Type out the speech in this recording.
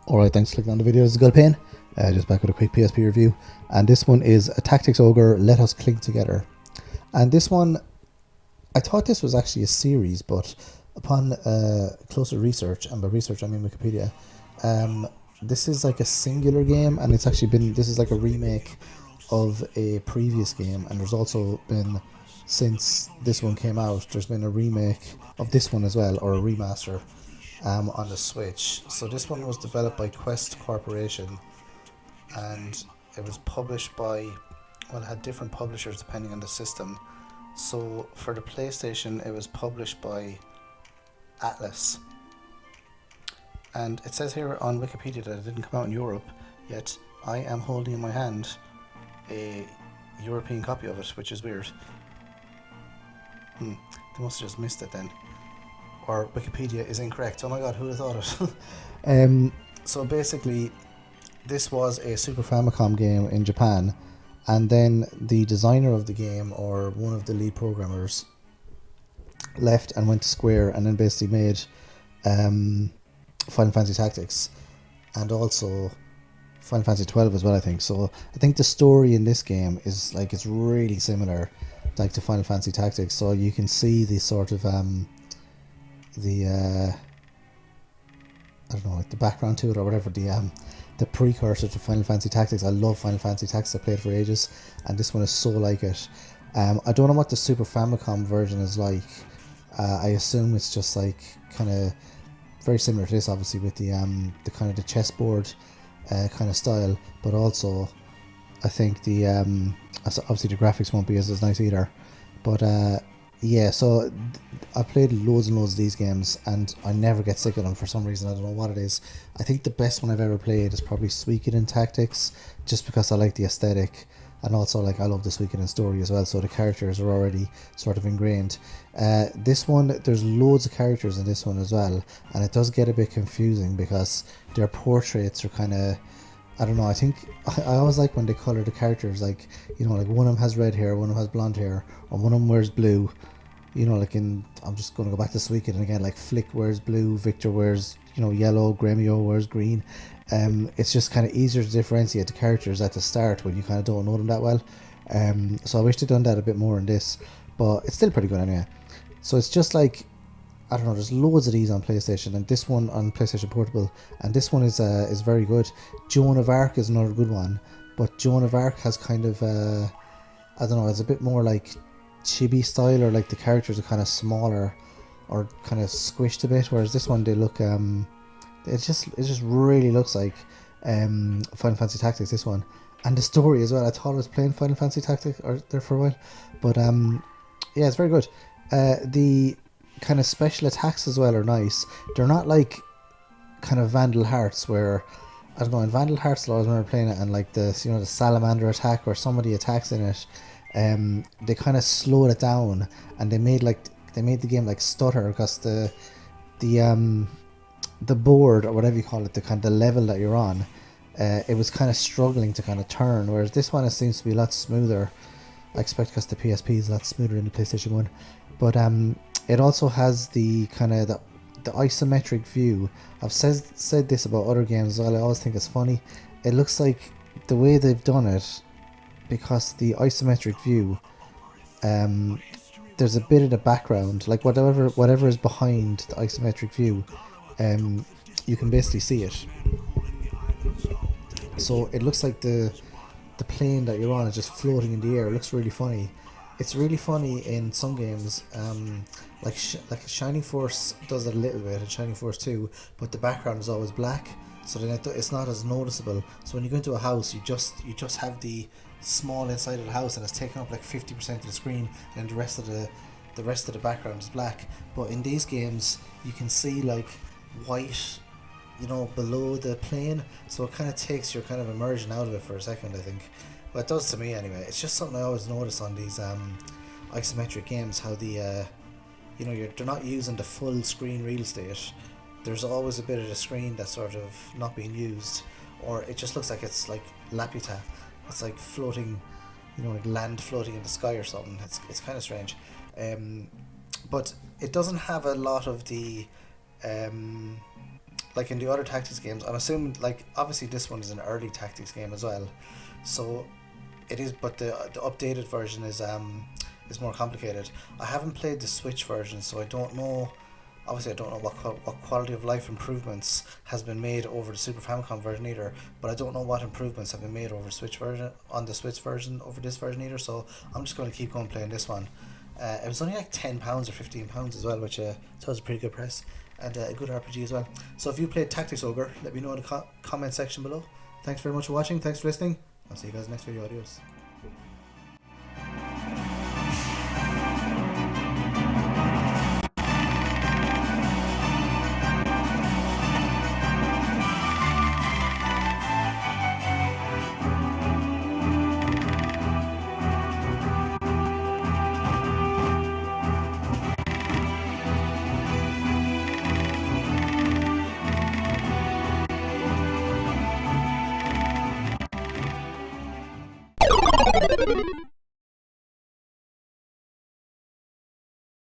Alright, thanks for clicking on the video. This is Gulpain, just back with a quick PSP review. And this one is a Tactics Ogre, Let Us Cling Together. And this one, I thought this was actually a series, but upon closer research, and by research I mean Wikipedia, this is like a singular game, and it's actually been, this is like a remake of a previous game, and there's also been, since this one came out, there's been a remake of this one as well, or a remaster on the Switch. So this one was developed by Quest Corporation, and it was published by, well, it had different publishers depending on the system. So for the PlayStation it was published by Atlas, and it says here on Wikipedia that it didn't come out in Europe, yet I am holding in my hand a European copy of it, which is weird. They must have just missed it then, or Wikipedia is incorrect. Oh my god, who would have thought it? So basically this was a Super Famicom game in Japan, and then the designer of the game, or one of the lead programmers, left and went to Square, and then basically made Final Fantasy Tactics, and also Final Fantasy 12 as well, I think. So I think the story in this game is like, it's really similar like to Final Fantasy Tactics, so you can see the sort of I don't know, like the background to it or whatever, the precursor to Final Fantasy Tactics. I love Final Fantasy Tactics, I played for ages, and this one is so like it. I don't know what the Super Famicom version is like. I assume it's just like kind of very similar to this, obviously, with the kind of the chessboard kind of style, but also I think the obviously the graphics won't be as nice either. But yeah, so I played loads and loads of these games, and I never get sick of them for some reason. I don't know what it is. I think the best one I've ever played is probably Suikoden Tactics, just because I like the aesthetic, and also like I love the Suikoden story as well, so the characters are already sort of ingrained. This one, there's loads of characters in this one as well, and it does get a bit confusing because their portraits are kind of, I don't know, I think I always like when they colour the characters, like, you know, like one of them has red hair, one of them has blonde hair, or one of them wears blue. You know, like in, I'm just going to go back to Suikoden again, like Flick wears blue, Victor wears, you know, yellow, Gremio wears green. It's just kind of easier to differentiate the characters at the start when you kind of don't know them that well. So I wish they'd done that a bit more in this, but it's still pretty good anyway. So it's just like, I don't know, there's loads of these on PlayStation, and this one on PlayStation Portable, and this one is very good. Joan of Arc is another good one, but Joan of Arc has kind of, I don't know, it's a bit more like chibi style, or like the characters are kind of smaller or kind of squished a bit, whereas this one, they look, it just really looks like Final Fantasy Tactics, this one. And the story as well, I thought I was playing Final Fantasy Tactics there for a while, but yeah, it's very good. The kind of special attacks as well are nice. They're not like kind of Vandal Hearts, where, I don't know, in Vandal Hearts I always remember playing it, and like the, you know, the salamander attack where somebody attacks in it, they kind of slowed it down, and they made the game like stutter, because the board, or whatever you call it, the kind of the level that you're on, it was kind of struggling to kind of turn, whereas this one, it seems to be a lot smoother. I expect because the PSP is a lot smoother than the PlayStation 1. But it also has the kind of the isometric view. I've said this about other games as well, I always think it's funny. It looks like the way they've done it, because the isometric view, there's a bit in the background, like whatever is behind the isometric view, you can basically see it. So it looks like the plane that you're on is just floating in the air. It looks really funny. It's really funny in some games, like Shining Force does it a little bit, and Shining Force 2, but the background is always black, so then it's not as noticeable. So when you go into a house, you just have the small inside of the house, and it's taking up like 50% of the screen, and the rest of the background is black. But in these games, you can see like white, you know, below the plane, so it kind of takes your kind of immersion out of it for a second, I think. Well, it does to me anyway. It's just something I always notice on these isometric games, how the you know, they're not using the full screen real estate. There's always a bit of the screen that's sort of not being used, or it just looks like it's like Laputa. It's like floating, you know, like land floating in the sky or something. It's kind of strange. but it doesn't have a lot of the like in the other tactics games. I'm assuming, like, obviously this one is an early tactics game as well, so it is, but the updated version is more complicated. I haven't played the Switch version, so I don't know. Obviously, I don't know what quality of life improvements has been made over the Super Famicom version either. But I don't know what improvements have been made over Switch version on the Switch version over this version either. So I'm just going to keep going playing this one. It was only like £10 or £15 as well, which I thought was a pretty good price, and a good RPG as well. So if you played Tactics Ogre, let me know in the comment section below. Thanks very much for watching. Thanks for listening. I'll see you guys in the next video. Adios.